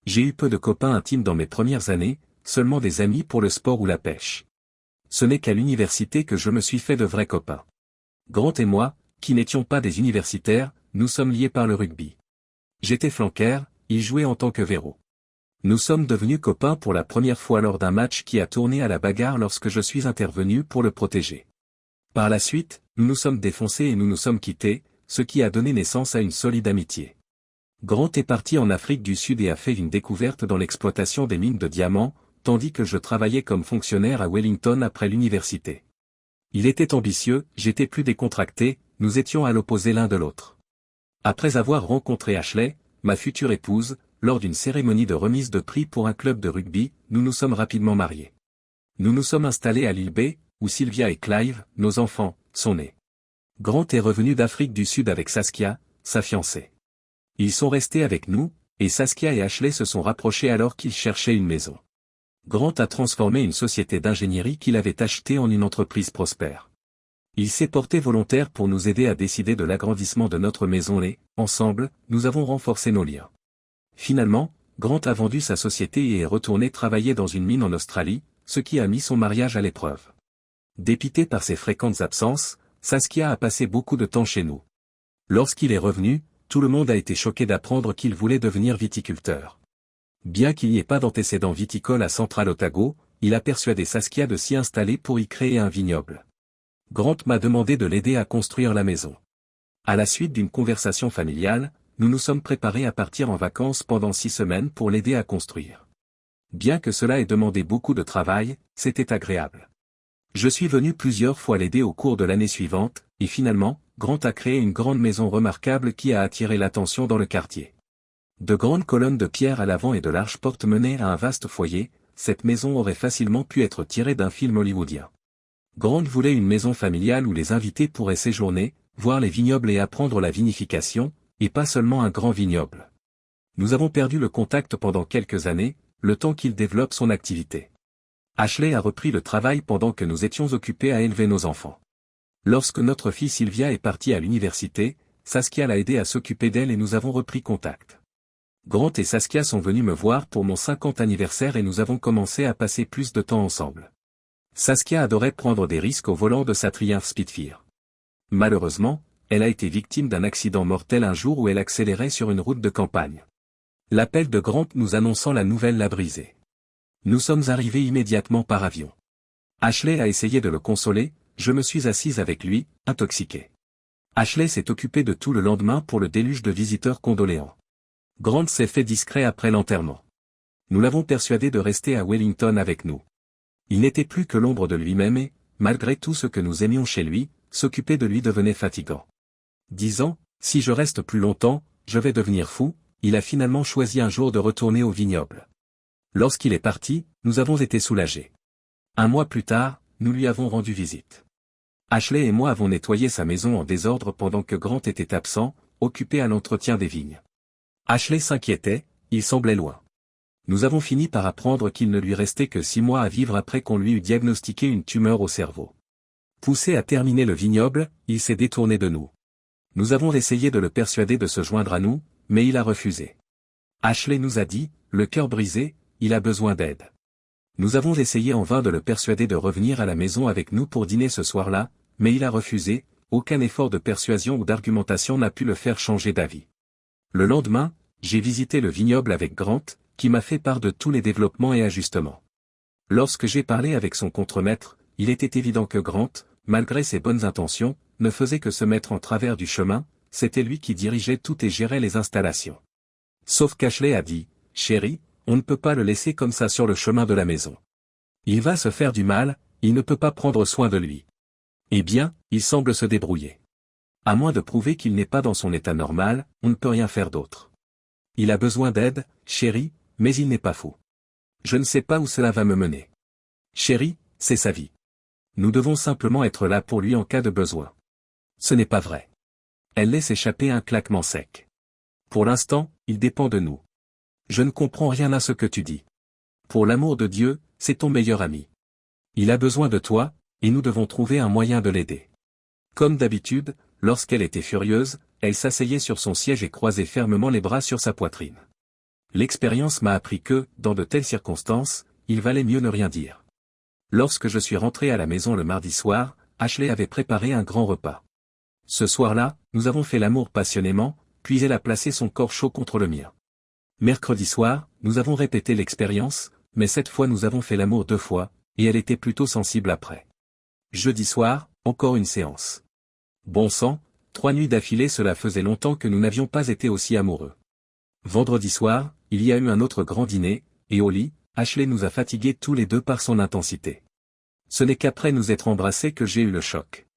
J'ai eu peu de copains intimes dans mes premières années, seulement des amis pour le sport ou la pêche. Ce n'est qu'à l'université que je me suis fait de vrais copains. Grant et moi, qui n'étions pas des universitaires, nous sommes liés par le rugby. J'étais flanker, il jouait en tant que verrou. Nous sommes devenus copains pour la première fois lors d'un match qui a tourné à la bagarre lorsque je suis intervenu pour le protéger. Par la suite, nous nous sommes défoncés et nous nous sommes quittés, ce qui a donné naissance à une solide amitié. Grant est parti en Afrique du Sud et a fait une découverte dans l'exploitation des mines de diamants, tandis que je travaillais comme fonctionnaire à Wellington après l'université. Il était ambitieux, j'étais plus décontracté, nous étions à l'opposé l'un de l'autre. Après avoir rencontré Ashley, ma future épouse, lors d'une cérémonie de remise de prix pour un club de rugby, nous nous sommes rapidement mariés. Nous nous sommes installés à l'île B, où Sylvia et Clive, nos enfants, sont nés. Grant est revenu d'Afrique du Sud avec Saskia, sa fiancée. Ils sont restés avec nous, et Saskia et Ashley se sont rapprochés alors qu'ils cherchaient une maison. Grant a transformé une société d'ingénierie qu'il avait achetée en une entreprise prospère. Il s'est porté volontaire pour nous aider à décider de l'agrandissement de notre maison et, ensemble, nous avons renforcé nos liens. Finalement, Grant a vendu sa société et est retourné travailler dans une mine en Australie, ce qui a mis son mariage à l'épreuve. Dépité par ses fréquentes absences, Saskia a passé beaucoup de temps chez nous. Lorsqu'il est revenu, tout le monde a été choqué d'apprendre qu'il voulait devenir viticulteur. Bien qu'il n'y ait pas d'antécédent viticole à Central Otago, il a persuadé Saskia de s'y installer pour y créer un vignoble. Grant m'a demandé de l'aider à construire la maison. À la suite d'une conversation familiale, nous nous sommes préparés à partir en vacances pendant 6 semaines pour l'aider à construire. Bien que cela ait demandé beaucoup de travail, c'était agréable. Je suis venu plusieurs fois l'aider au cours de l'année suivante, et finalement, Grant a créé une grande maison remarquable qui a attiré l'attention dans le quartier. De grandes colonnes de pierre à l'avant et de larges portes menaient à un vaste foyer, cette maison aurait facilement pu être tirée d'un film hollywoodien. Grant voulait une maison familiale où les invités pourraient séjourner, voir les vignobles et apprendre la vinification, et pas seulement un grand vignoble. Nous avons perdu le contact pendant quelques années, le temps qu'il développe son activité. Ashley a repris le travail pendant que nous étions occupés à élever nos enfants. Lorsque notre fille Sylvia est partie à l'université, Saskia l'a aidé à s'occuper d'elle et nous avons repris contact. Grant et Saskia sont venus me voir pour mon 50e anniversaire et nous avons commencé à passer plus de temps ensemble. Saskia adorait prendre des risques au volant de sa Triumph Spitfire. Malheureusement, elle a été victime d'un accident mortel un jour où elle accélérait sur une route de campagne. L'appel de Grant nous annonçant la nouvelle l'a brisé. Nous sommes arrivés immédiatement par avion. Ashley a essayé de le consoler, je me suis assise avec lui, intoxiqué. Ashley s'est occupée de tout le lendemain pour le déluge de visiteurs condoléants. Grant s'est fait discret après l'enterrement. Nous l'avons persuadé de rester à Wellington avec nous. Il n'était plus que l'ombre de lui-même et, malgré tout ce que nous aimions chez lui, s'occuper de lui devenait fatigant. Disant, si je reste plus longtemps, je vais devenir fou, il a finalement choisi un jour de retourner au vignoble. Lorsqu'il est parti, nous avons été soulagés. Un mois plus tard, nous lui avons rendu visite. Ashley et moi avons nettoyé sa maison en désordre pendant que Grant était absent, occupé à l'entretien des vignes. Ashley s'inquiétait, il semblait loin. Nous avons fini par apprendre qu'il ne lui restait que 6 mois à vivre après qu'on lui eut diagnostiqué une tumeur au cerveau. Poussé à terminer le vignoble, il s'est détourné de nous. Nous avons essayé de le persuader de se joindre à nous, mais il a refusé. Ashley nous a dit, le cœur brisé, il a besoin d'aide. Nous avons essayé en vain de le persuader de revenir à la maison avec nous pour dîner ce soir-là, mais il a refusé, aucun effort de persuasion ou d'argumentation n'a pu le faire changer d'avis. Le lendemain, j'ai visité le vignoble avec Grant, qui m'a fait part de tous les développements et ajustements. Lorsque j'ai parlé avec son contremaître, il était évident que Grant, malgré ses bonnes intentions, ne faisait que se mettre en travers du chemin, c'était lui qui dirigeait tout et gérait les installations. Sauf qu'Ashley a dit, « Chérie, on ne peut pas le laisser comme ça sur le chemin de la maison. Il va se faire du mal, il ne peut pas prendre soin de lui. » Eh bien, il semble se débrouiller. À moins de prouver qu'il n'est pas dans son état normal, on ne peut rien faire d'autre. Il a besoin d'aide, chérie, mais il n'est pas fou. Je ne sais pas où cela va me mener. Chérie, c'est sa vie. Nous devons simplement être là pour lui en cas de besoin. Ce n'est pas vrai. Elle laisse échapper un claquement sec. Pour l'instant, il dépend de nous. Je ne comprends rien à ce que tu dis. Pour l'amour de Dieu, c'est ton meilleur ami. Il a besoin de toi, et nous devons trouver un moyen de l'aider. Comme d'habitude, lorsqu'elle était furieuse, elle s'asseyait sur son siège et croisait fermement les bras sur sa poitrine. L'expérience m'a appris que, dans de telles circonstances, il valait mieux ne rien dire. Lorsque je suis rentré à la maison le mardi soir, Ashley avait préparé un grand repas. Ce soir-là, nous avons fait l'amour passionnément, puis elle a placé son corps chaud contre le mien. Mercredi soir, nous avons répété l'expérience, mais cette fois nous avons fait l'amour 2 fois, et elle était plutôt sensible après. Jeudi soir, encore une séance. Bon sang, 3 nuits d'affilée, cela faisait longtemps que nous n'avions pas été aussi amoureux. Vendredi soir, il y a eu un autre grand dîner, et au lit, Ashley nous a fatigués tous les deux par son intensité. Ce n'est qu'après nous être embrassés que j'ai eu le choc.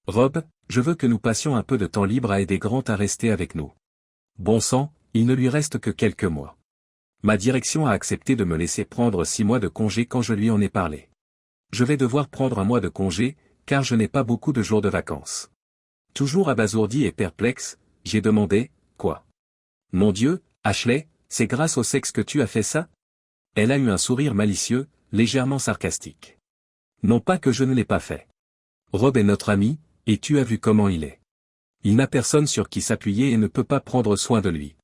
Rob, je veux que nous passions un peu de temps libre à aider Grant à rester avec nous. Bon sang, il ne lui reste que quelques mois. Ma direction a accepté de me laisser prendre 6 mois de congé quand je lui en ai parlé. Je vais devoir prendre 1 mois de congé, car je n'ai pas beaucoup de jours de vacances. Toujours abasourdi et perplexe, j'ai demandé, quoi? Mon Dieu, Ashley, c'est grâce au sexe que tu as fait ça? Elle a eu un sourire malicieux, légèrement sarcastique. Non pas que je ne l'ai pas fait. Rob est notre ami, et tu as vu comment il est. Il n'a personne sur qui s'appuyer et ne peut pas prendre soin de lui.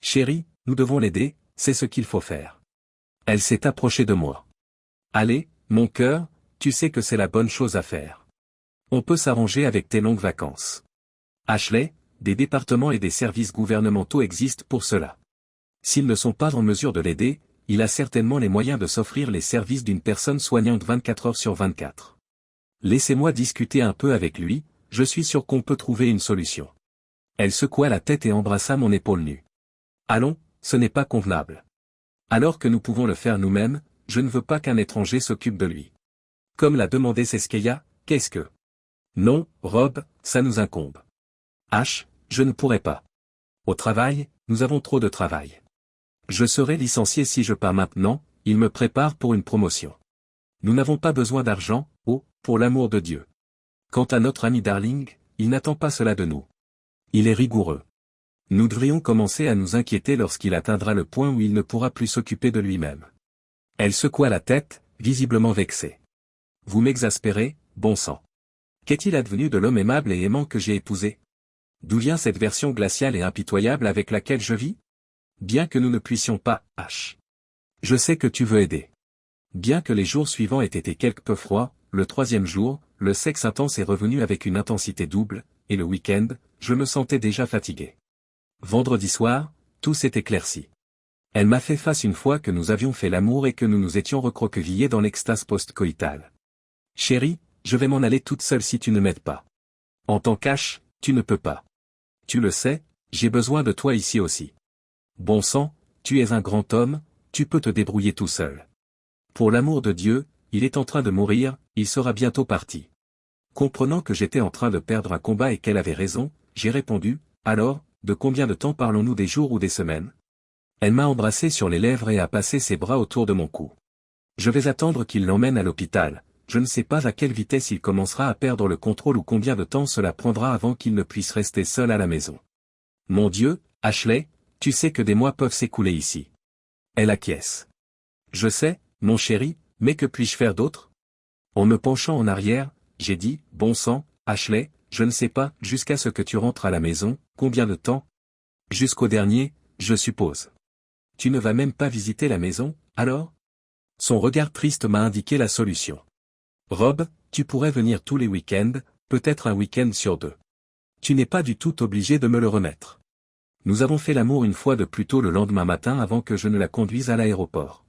Chérie, nous devons l'aider, c'est ce qu'il faut faire. Elle s'est approchée de moi. Allez, mon cœur, tu sais que c'est la bonne chose à faire. On peut s'arranger avec tes longues vacances. Ashley, des départements et des services gouvernementaux existent pour cela. S'ils ne sont pas en mesure de l'aider, il a certainement les moyens de s'offrir les services d'une personne soignante 24 heures sur 24. Laissez-moi discuter un peu avec lui, je suis sûr qu'on peut trouver une solution. Elle secoua la tête et embrassa mon épaule nue. Allons, ce n'est pas convenable. Alors que nous pouvons le faire nous-mêmes, je ne veux pas qu'un étranger s'occupe de lui. Comme l'a demandé Seskeya, qu'est-ce que... Non, Rob, ça nous incombe. H, je ne pourrai pas. Au travail, nous avons trop de travail. Je serai licencié si je pars maintenant, il me prépare pour une promotion. Nous n'avons pas besoin d'argent, oh, pour l'amour de Dieu. Quant à notre ami Darling, il n'attend pas cela de nous. Il est rigoureux. Nous devrions commencer à nous inquiéter lorsqu'il atteindra le point où il ne pourra plus s'occuper de lui-même. Elle secoua la tête, visiblement vexée. Vous m'exaspérez, bon sang. Qu'est-il advenu de l'homme aimable et aimant que j'ai épousé? D'où vient cette version glaciale et impitoyable avec laquelle je vis? Bien que nous ne puissions pas, H. Je sais que tu veux aider. Bien que les jours suivants aient été quelque peu froids, le 3e jour, le sexe intense est revenu avec une intensité double, et le week-end, je me sentais déjà fatigué. Vendredi soir, tout s'est éclairci. Elle m'a fait face une fois que nous avions fait l'amour et que nous nous étions recroquevillés dans l'extase post-coïtale. Chérie, je vais m'en aller toute seule si tu ne m'aides pas. En tant qu'H, tu ne peux pas. Tu le sais, j'ai besoin de toi ici aussi. Bon sang, tu es un grand homme, tu peux te débrouiller tout seul. Pour l'amour de Dieu, il est en train de mourir, il sera bientôt parti. Comprenant que j'étais en train de perdre un combat et qu'elle avait raison, j'ai répondu, alors, de combien de temps parlons-nous, des jours ou des semaines? Elle m'a embrassé sur les lèvres et a passé ses bras autour de mon cou. Je vais attendre qu'il l'emmène à l'hôpital, je ne sais pas à quelle vitesse il commencera à perdre le contrôle ou combien de temps cela prendra avant qu'il ne puisse rester seul à la maison. Mon Dieu, Ashley, tu sais que des mois peuvent s'écouler ici. Elle acquiesce. Je sais, mon chéri, mais que puis-je faire d'autre? En me penchant en arrière, j'ai dit, bon sang, Ashley, je ne sais pas, jusqu'à ce que tu rentres à la maison, combien de temps? Jusqu'au dernier, je suppose. Tu ne vas même pas visiter la maison, alors? Son regard triste m'a indiqué la solution. Rob, tu pourrais venir tous les week-ends, peut-être un week-end sur 2. Tu n'es pas du tout obligé de me le remettre. Nous avons fait l'amour une fois de plus tôt le lendemain matin avant que je ne la conduise à l'aéroport.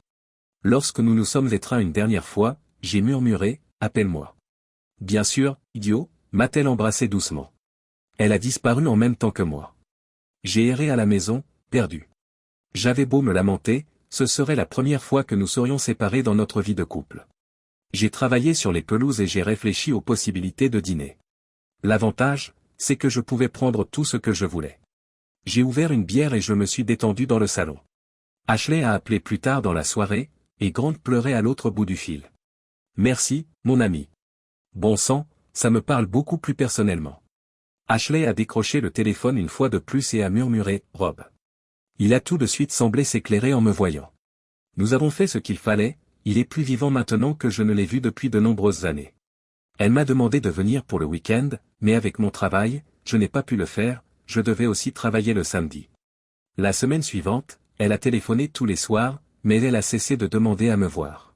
Lorsque nous nous sommes étreints une dernière fois, j'ai murmuré, appelle-moi. Bien sûr, idiot, m'a-t-elle embrassé doucement. Elle a disparu en même temps que moi. J'ai erré à la maison, perdu. J'avais beau me lamenter, ce serait la première fois que nous serions séparés dans notre vie de couple. J'ai travaillé sur les pelouses et j'ai réfléchi aux possibilités de dîner. L'avantage, c'est que je pouvais prendre tout ce que je voulais. J'ai ouvert une bière et je me suis détendu dans le salon. Ashley a appelé plus tard dans la soirée, et Grant pleurait à l'autre bout du fil. Merci, mon ami. Bon sang, ça me parle beaucoup plus personnellement. Ashley a décroché le téléphone une fois de plus et a murmuré, Rob. Il a tout de suite semblé s'éclairer en me voyant. Nous avons fait ce qu'il fallait, il est plus vivant maintenant que je ne l'ai vu depuis de nombreuses années. Elle m'a demandé de venir pour le week-end, mais avec mon travail, je n'ai pas pu le faire, je devais aussi travailler le samedi. La semaine suivante, elle a téléphoné tous les soirs, mais elle a cessé de demander à me voir.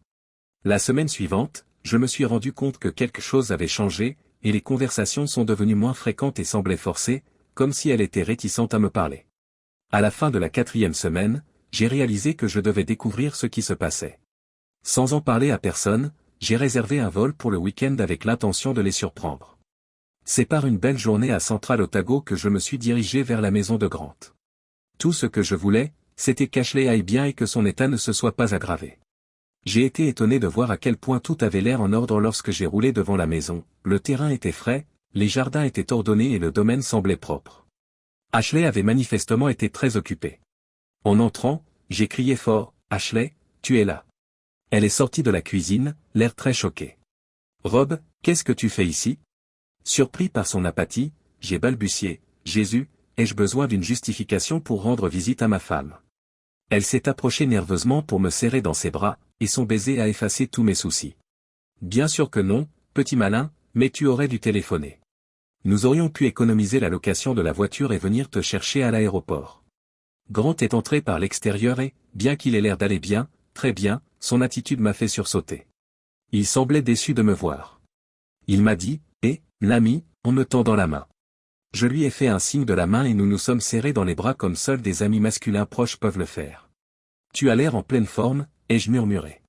La semaine suivante, je me suis rendu compte que quelque chose avait changé, et les conversations sont devenues moins fréquentes et semblaient forcées, comme si elle était réticente à me parler. À la fin de la 4e semaine, j'ai réalisé que je devais découvrir ce qui se passait. Sans en parler à personne, j'ai réservé un vol pour le week-end avec l'intention de les surprendre. C'est par une belle journée à Central Otago que je me suis dirigé vers la maison de Grant. Tout ce que je voulais, c'était qu'Ashley aille bien et que son état ne se soit pas aggravé. J'ai été étonné de voir à quel point tout avait l'air en ordre lorsque j'ai roulé devant la maison, le terrain était frais, les jardins étaient ordonnés et le domaine semblait propre. Ashley avait manifestement été très occupée. En entrant, j'ai crié fort, « Ashley, tu es là !» Elle est sortie de la cuisine, l'air très choqué. « Rob, qu'est-ce que tu fais ici ?» Surpris par son apathie, j'ai balbutié, « Jésus, ai-je besoin d'une justification pour rendre visite à ma femme ?» Elle s'est approchée nerveusement pour me serrer dans ses bras, et son baiser a effacé tous mes soucis. « Bien sûr que non, petit malin, mais tu aurais dû téléphoner. Nous aurions pu économiser la location de la voiture et venir te chercher à l'aéroport. » Grant est entré par l'extérieur et, bien qu'il ait l'air d'aller bien, très bien, son attitude m'a fait sursauter. Il semblait déçu de me voir. Il m'a dit, « Eh, l'ami », en me tendant la main. Je lui ai fait un signe de la main et nous nous sommes serrés dans les bras comme seuls des amis masculins proches peuvent le faire. « Tu as l'air en pleine forme », ai-je murmuré.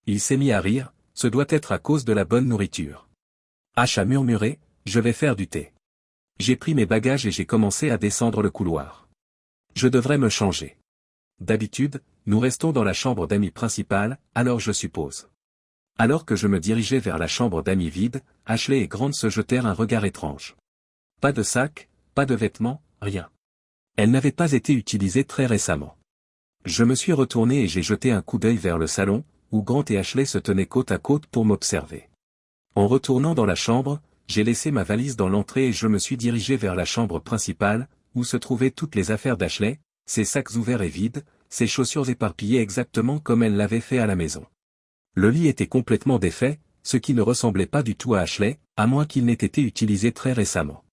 Il s'est mis à rire, ce doit être à cause de la bonne nourriture. Ash a murmuré, « Je vais faire du thé. » J'ai pris mes bagages et j'ai commencé à descendre le couloir. Je devrais me changer. D'habitude, nous restons dans la chambre d'amis principale, alors je suppose. Alors que je me dirigeais vers la chambre d'amis vide, Ashley et Grant se jetèrent un regard étrange. Pas de sac, pas de vêtements, rien. Elle n'avait pas été utilisée très récemment. Je me suis retourné et j'ai jeté un coup d'œil vers le salon, où Grant et Ashley se tenaient côte à côte pour m'observer. En retournant dans la chambre, j'ai laissé ma valise dans l'entrée et je me suis dirigé vers la chambre principale, où se trouvaient toutes les affaires d'Ashley, ses sacs ouverts et vides, ses chaussures éparpillées exactement comme elle l'avait fait à la maison. Le lit était complètement défait, ce qui ne ressemblait pas du tout à Ashley, à moins qu'il n'ait été utilisé très récemment.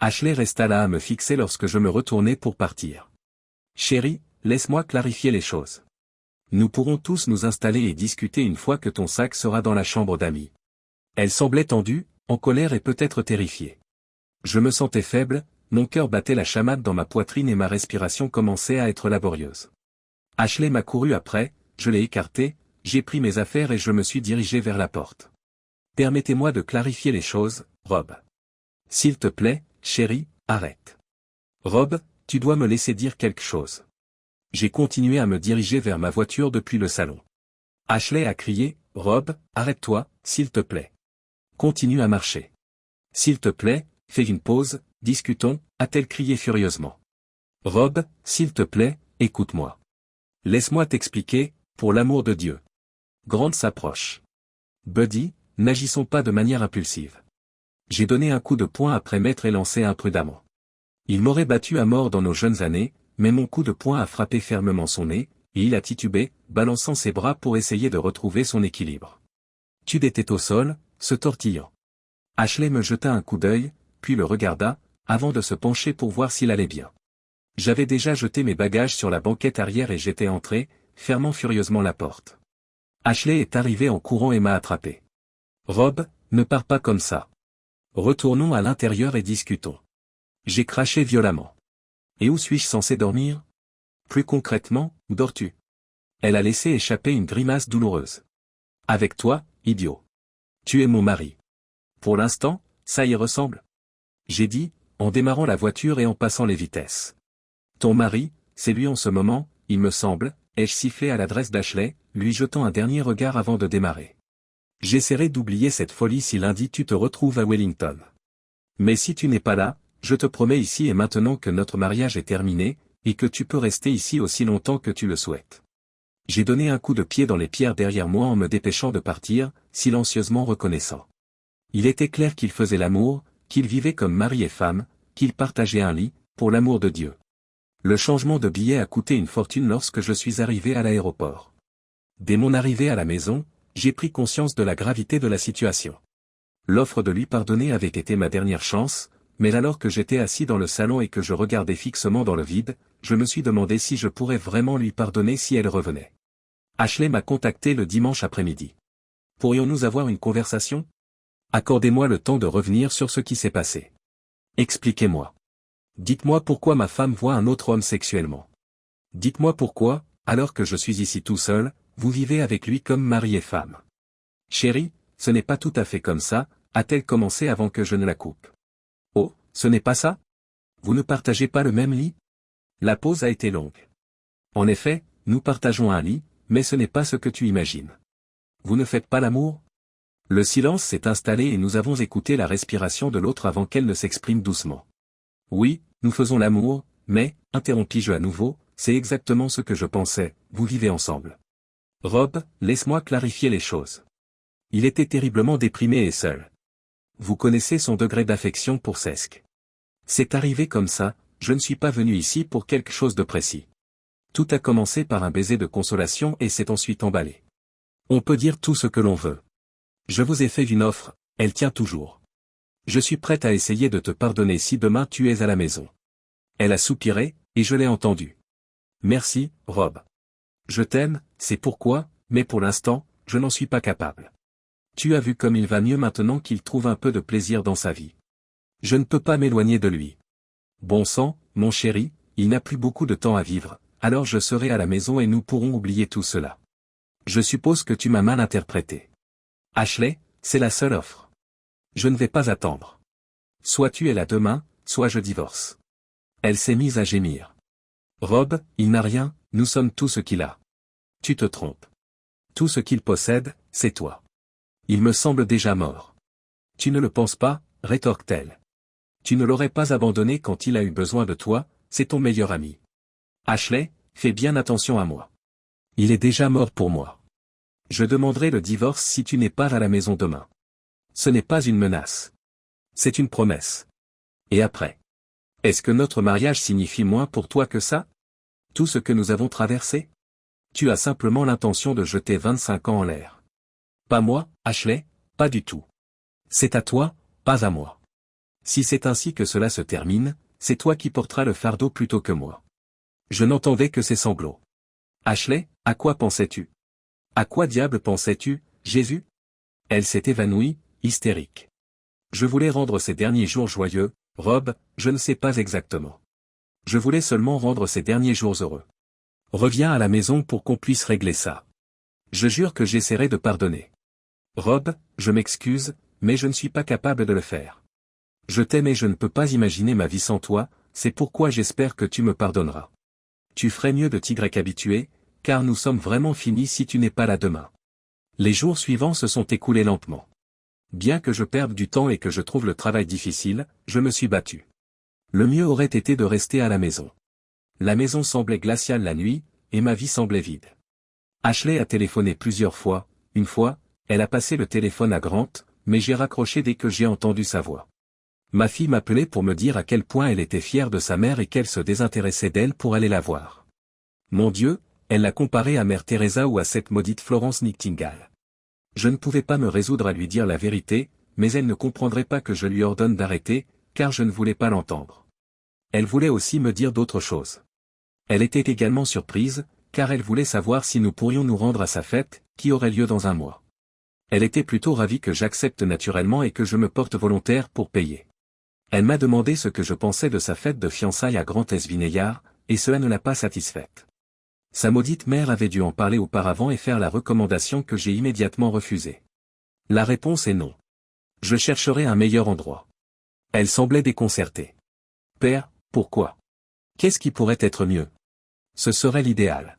Ashley resta là à me fixer lorsque je me retournai pour partir. « Chérie, laisse-moi clarifier les choses. Nous pourrons tous nous installer et discuter une fois que ton sac sera dans la chambre d'amis. » Elle semblait tendue, en colère et peut-être terrifiée. Je me sentais faible, mon cœur battait la chamade dans ma poitrine et ma respiration commençait à être laborieuse. Ashley m'a couru après, je l'ai écarté, j'ai pris mes affaires et je me suis dirigé vers la porte. « Permettez-moi de clarifier les choses, Rob. S'il te plaît, chérie, arrête. Rob, tu dois me laisser dire quelque chose. » J'ai continué à me diriger vers ma voiture depuis le salon. Ashley a crié, « Rob, arrête-toi, s'il te plaît. Continue à marcher. S'il te plaît, fais une pause, discutons, a-t-elle crié furieusement. Rob, s'il te plaît, écoute-moi. Laisse-moi t'expliquer, pour l'amour de Dieu. Grant s'approche. Buddy, n'agissons pas de manière impulsive. J'ai donné un coup de poing après m'être élancé imprudemment. Il m'aurait battu à mort dans nos jeunes années, mais mon coup de poing a frappé fermement son nez, et il a titubé, balançant ses bras pour essayer de retrouver son équilibre. Tude était au sol, se tortillant. Ashley me jeta un coup d'œil, puis le regarda, avant de se pencher pour voir s'il allait bien. J'avais déjà jeté mes bagages sur la banquette arrière et j'étais entré, fermant furieusement la porte. Ashley est arrivé en courant et m'a attrapé. Rob, ne pars pas comme ça. Retournons à l'intérieur et discutons. J'ai craché violemment. Et où suis-je censé dormir? Plus concrètement, où dors-tu? Elle a laissé échapper une grimace douloureuse. Avec toi, idiot. Tu es mon mari. Pour l'instant, ça y ressemble. J'ai dit, en démarrant la voiture et en passant les vitesses. Ton mari, c'est lui en ce moment, il me semble, ai-je sifflé à l'adresse d'Ashley, lui jetant un dernier regard avant de démarrer. J'essaierai d'oublier cette folie si lundi tu te retrouves à Wellington. Mais si tu n'es pas là, je te promets ici et maintenant que notre mariage est terminé, et que tu peux rester ici aussi longtemps que tu le souhaites. J'ai donné un coup de pied dans les pierres derrière moi en me dépêchant de partir, silencieusement reconnaissant. Il était clair qu'ils faisaient l'amour, qu'ils vivaient comme mari et femme, qu'ils partageaient un lit, pour l'amour de Dieu. Le changement de billet a coûté une fortune lorsque je suis arrivé à l'aéroport. Dès mon arrivée à la maison, j'ai pris conscience de la gravité de la situation. L'offre de lui pardonner avait été ma dernière chance, mais alors que j'étais assis dans le salon et que je regardais fixement dans le vide, je me suis demandé si je pourrais vraiment lui pardonner si elle revenait. Ashley m'a contacté le dimanche après-midi. Pourrions-nous avoir une conversation? Accordez-moi le temps de revenir sur ce qui s'est passé. Expliquez-moi. Dites-moi pourquoi ma femme voit un autre homme sexuellement. Dites-moi pourquoi, alors que je suis ici tout seul, vous vivez avec lui comme mari et femme. Chérie, ce n'est pas tout à fait comme ça, a-t-elle commencé avant que je ne la coupe. Oh, ce n'est pas ça? Vous ne partagez pas le même lit? La pause a été longue. En effet, nous partageons un lit, mais ce n'est pas ce que tu imagines. Vous ne faites pas l'amour? Le silence s'est installé et nous avons écouté la respiration de l'autre avant qu'elle ne s'exprime doucement. Oui, nous faisons l'amour, mais, interrompis-je à nouveau, c'est exactement ce que je pensais, vous vivez ensemble. Rob, laisse-moi clarifier les choses. Il était terriblement déprimé et seul. Vous connaissez son degré d'affection pour Cesc. C'est arrivé comme ça, je ne suis pas venu ici pour quelque chose de précis. Tout a commencé par un baiser de consolation et s'est ensuite emballé. On peut dire tout ce que l'on veut. Je vous ai fait une offre, elle tient toujours. Je suis prête à essayer de te pardonner si demain tu es à la maison. Elle a soupiré, et je l'ai entendu. Merci, Rob. Je t'aime, c'est pourquoi, mais pour l'instant, je n'en suis pas capable. Tu as vu comme il va mieux maintenant qu'il trouve un peu de plaisir dans sa vie. Je ne peux pas m'éloigner de lui. Bon sang, mon chéri, il n'a plus beaucoup de temps à vivre, alors je serai à la maison et nous pourrons oublier tout cela. Je suppose que tu m'as mal interprété. Ashley, c'est la seule offre. Je ne vais pas attendre. Soit tu es là demain, soit je divorce. Elle s'est mise à gémir. Rob, il n'a rien, nous sommes tout ce qu'il a. Tu te trompes. Tout ce qu'il possède, c'est toi. Il me semble déjà mort. Tu ne le penses pas, rétorque-t-elle. Tu ne l'aurais pas abandonné quand il a eu besoin de toi, c'est ton meilleur ami. Ashley, fais bien attention à moi. Il est déjà mort pour moi. Je demanderai le divorce si tu n'es pas à la maison demain. Ce n'est pas une menace. C'est une promesse. Et après? Est-ce que notre mariage signifie moins pour toi que ça? Tout ce que nous avons traversé? Tu as simplement l'intention de jeter 25 ans en l'air. Pas moi, Ashley, pas du tout. C'est à toi, pas à moi. Si c'est ainsi que cela se termine, c'est toi qui porteras le fardeau plutôt que moi. Je n'entendais que ses sanglots. Ashley, à quoi pensais-tu? À quoi diable pensais-tu, Jésus? Elle s'est évanouie, hystérique. Je voulais rendre ces derniers jours joyeux, Rob, je ne sais pas exactement. Je voulais seulement rendre ces derniers jours heureux. Reviens à la maison pour qu'on puisse régler ça. Je jure que j'essaierai de pardonner. Rob, je m'excuse, mais je ne suis pas capable de le faire. Je t'aime et je ne peux pas imaginer ma vie sans toi, c'est pourquoi j'espère que tu me pardonneras. Tu ferais mieux de t'y habituer, car nous sommes vraiment finis si tu n'es pas là demain. Les jours suivants se sont écoulés lentement. Bien que je perde du temps et que je trouve le travail difficile, je me suis battu. Le mieux aurait été de rester à la maison. La maison semblait glaciale la nuit, et ma vie semblait vide. Ashley a téléphoné plusieurs fois, une fois, elle a passé le téléphone à Grant, mais j'ai raccroché dès que j'ai entendu sa voix. Ma fille m'appelait pour me dire à quel point elle était fière de sa mère et qu'elle se désintéressait d'elle pour aller la voir. Mon Dieu, elle l'a comparée à Mère Teresa ou à cette maudite Florence Nightingale. Je ne pouvais pas me résoudre à lui dire la vérité, mais elle ne comprendrait pas que je lui ordonne d'arrêter, car je ne voulais pas l'entendre. Elle voulait aussi me dire d'autres choses. Elle était également surprise, car elle voulait savoir si nous pourrions nous rendre à sa fête, qui aurait lieu dans un mois. Elle était plutôt ravie que j'accepte naturellement et que je me porte volontaire pour payer. Elle m'a demandé ce que je pensais de sa fête de fiançailles à Grand Esvineillard, et cela ne l'a pas satisfaite. Sa maudite mère avait dû en parler auparavant et faire la recommandation que j'ai immédiatement refusée. La réponse est non. Je chercherai un meilleur endroit. Elle semblait déconcertée. Père, pourquoi? Qu'est-ce qui pourrait être mieux? Ce serait l'idéal.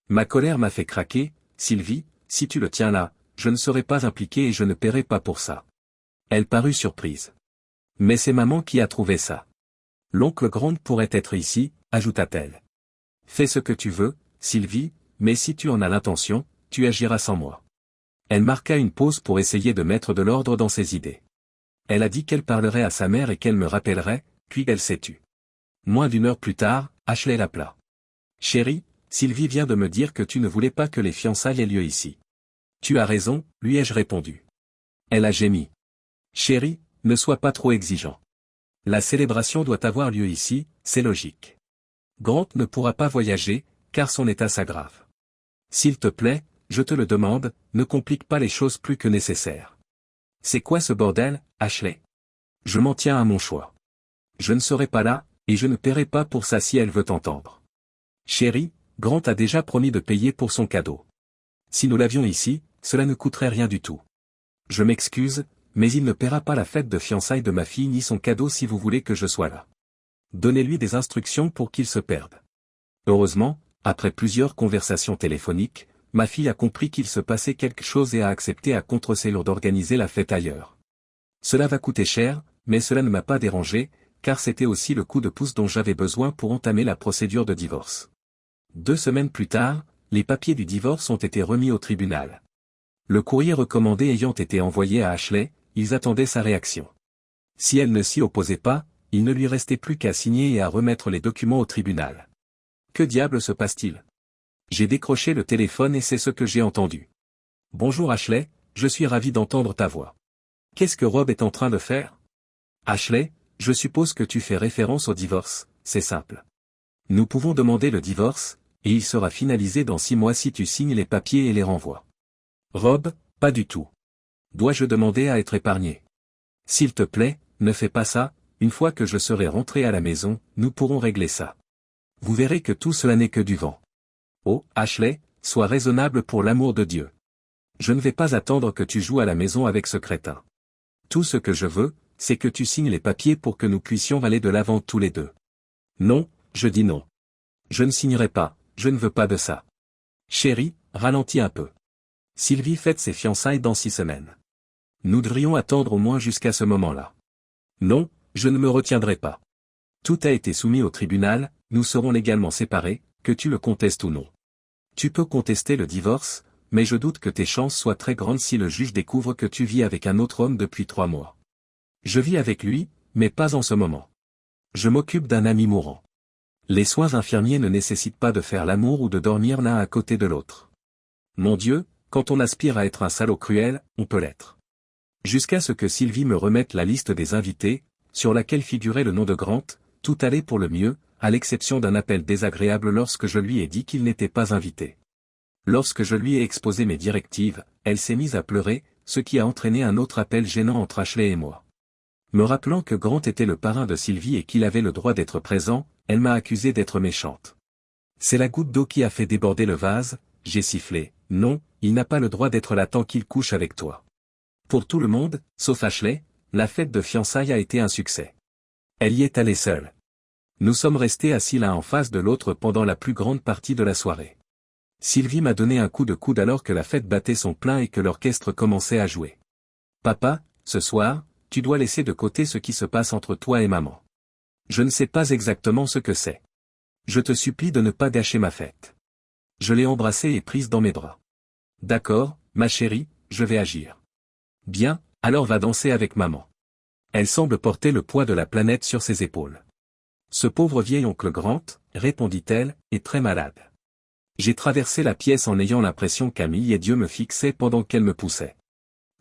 Ma colère m'a fait craquer, Sylvie, si tu le tiens là, je ne serai pas impliqué et je ne paierai pas pour ça. Elle parut surprise. Mais c'est maman qui a trouvé ça. L'oncle Grant pourrait être ici, ajouta-t-elle. Fais ce que tu veux, Sylvie, mais si tu en as l'intention, tu agiras sans moi. Elle marqua une pause pour essayer de mettre de l'ordre dans ses idées. Elle a dit qu'elle parlerait à sa mère et qu'elle me rappellerait, puis elle s'est tue. Moins d'une heure plus tard, Ashley l'appela. Chérie, Sylvie vient de me dire que tu ne voulais pas que les fiançailles aient lieu ici. Tu as raison, lui ai-je répondu. Elle a gémi. Chérie, ne sois pas trop exigeant. La célébration doit avoir lieu ici, c'est logique. Grant ne pourra pas voyager, car son état s'aggrave. S'il te plaît, je te le demande, ne complique pas les choses plus que nécessaire. C'est quoi ce bordel, Ashley? Je m'en tiens à mon choix. Je ne serai pas là, et je ne paierai pas pour ça si elle veut t'entendre. Chérie, Grant a déjà promis de payer pour son cadeau. Si nous l'avions ici, cela ne coûterait rien du tout. Je m'excuse, mais il ne paiera pas la fête de fiançailles de ma fille ni son cadeau si vous voulez que je sois là. Donnez-lui des instructions pour qu'il se perde. Heureusement, après plusieurs conversations téléphoniques, ma fille a compris qu'il se passait quelque chose et a accepté à contre-cellule d'organiser la fête ailleurs. Cela va coûter cher, mais cela ne m'a pas dérangé, car c'était aussi le coup de pouce dont j'avais besoin pour entamer la procédure de divorce. 2 semaines plus tard, les papiers du divorce ont été remis au tribunal. Le courrier recommandé ayant été envoyé à Ashley, ils attendaient sa réaction. Si elle ne s'y opposait pas, il ne lui restait plus qu'à signer et à remettre les documents au tribunal. Que diable se passe-t-il? J'ai décroché le téléphone et c'est ce que j'ai entendu. Bonjour Ashley, je suis ravi d'entendre ta voix. Qu'est-ce que Rob est en train de faire? Ashley, je suppose que tu fais référence au divorce, c'est simple. Nous pouvons demander le divorce, et il sera finalisé dans 6 mois si tu signes les papiers et les renvoies. Rob, pas du tout. Dois-je demander à être épargné? S'il te plaît, ne fais pas ça, une fois que je serai rentré à la maison, nous pourrons régler ça. Vous verrez que tout cela n'est que du vent. Oh, Ashley, sois raisonnable pour l'amour de Dieu. Je ne vais pas attendre que tu joues à la maison avec ce crétin. Tout ce que je veux, c'est que tu signes les papiers pour que nous puissions aller de l'avant tous les deux. Non, je dis non. Je ne signerai pas, je ne veux pas de ça. Chérie, ralentis un peu. Sylvie fête ses fiançailles dans 6 semaines. Nous devrions attendre au moins jusqu'à ce moment-là. Non, je ne me retiendrai pas. Tout a été soumis au tribunal, nous serons légalement séparés, que tu le contestes ou non. Tu peux contester le divorce, mais je doute que tes chances soient très grandes si le juge découvre que tu vis avec un autre homme depuis 3 mois. Je vis avec lui, mais pas en ce moment. Je m'occupe d'un ami mourant. Les soins infirmiers ne nécessitent pas de faire l'amour ou de dormir l'un à côté de l'autre. Mon Dieu, quand on aspire à être un salaud cruel, on peut l'être. Jusqu'à ce que Sylvie me remette la liste des invités, sur laquelle figurait le nom de Grant, tout allait pour le mieux, à l'exception d'un appel désagréable lorsque je lui ai dit qu'il n'était pas invité. Lorsque je lui ai exposé mes directives, elle s'est mise à pleurer, ce qui a entraîné un autre appel gênant entre Ashley et moi. Me rappelant que Grant était le parrain de Sylvie et qu'il avait le droit d'être présent, elle m'a accusé d'être méchante. C'est la goutte d'eau qui a fait déborder le vase, j'ai sifflé, non, il n'a pas le droit d'être là tant qu'il couche avec toi. Pour tout le monde, sauf Ashley, la fête de fiançailles a été un succès. Elle y est allée seule. Nous sommes restés assis l'un en face de l'autre pendant la plus grande partie de la soirée. Sylvie m'a donné un coup de coude alors que la fête battait son plein et que l'orchestre commençait à jouer. Papa, ce soir, tu dois laisser de côté ce qui se passe entre toi et maman. Je ne sais pas exactement ce que c'est. Je te supplie de ne pas gâcher ma fête. Je l'ai embrassée et prise dans mes bras. D'accord, ma chérie, je vais agir. Bien, alors va danser avec maman. Elle semble porter le poids de la planète sur ses épaules. Ce pauvre vieil oncle Grant, répondit-elle, est très malade. J'ai traversé la pièce en ayant l'impression qu'Amille et Dieu me fixaient pendant qu'elle me poussait.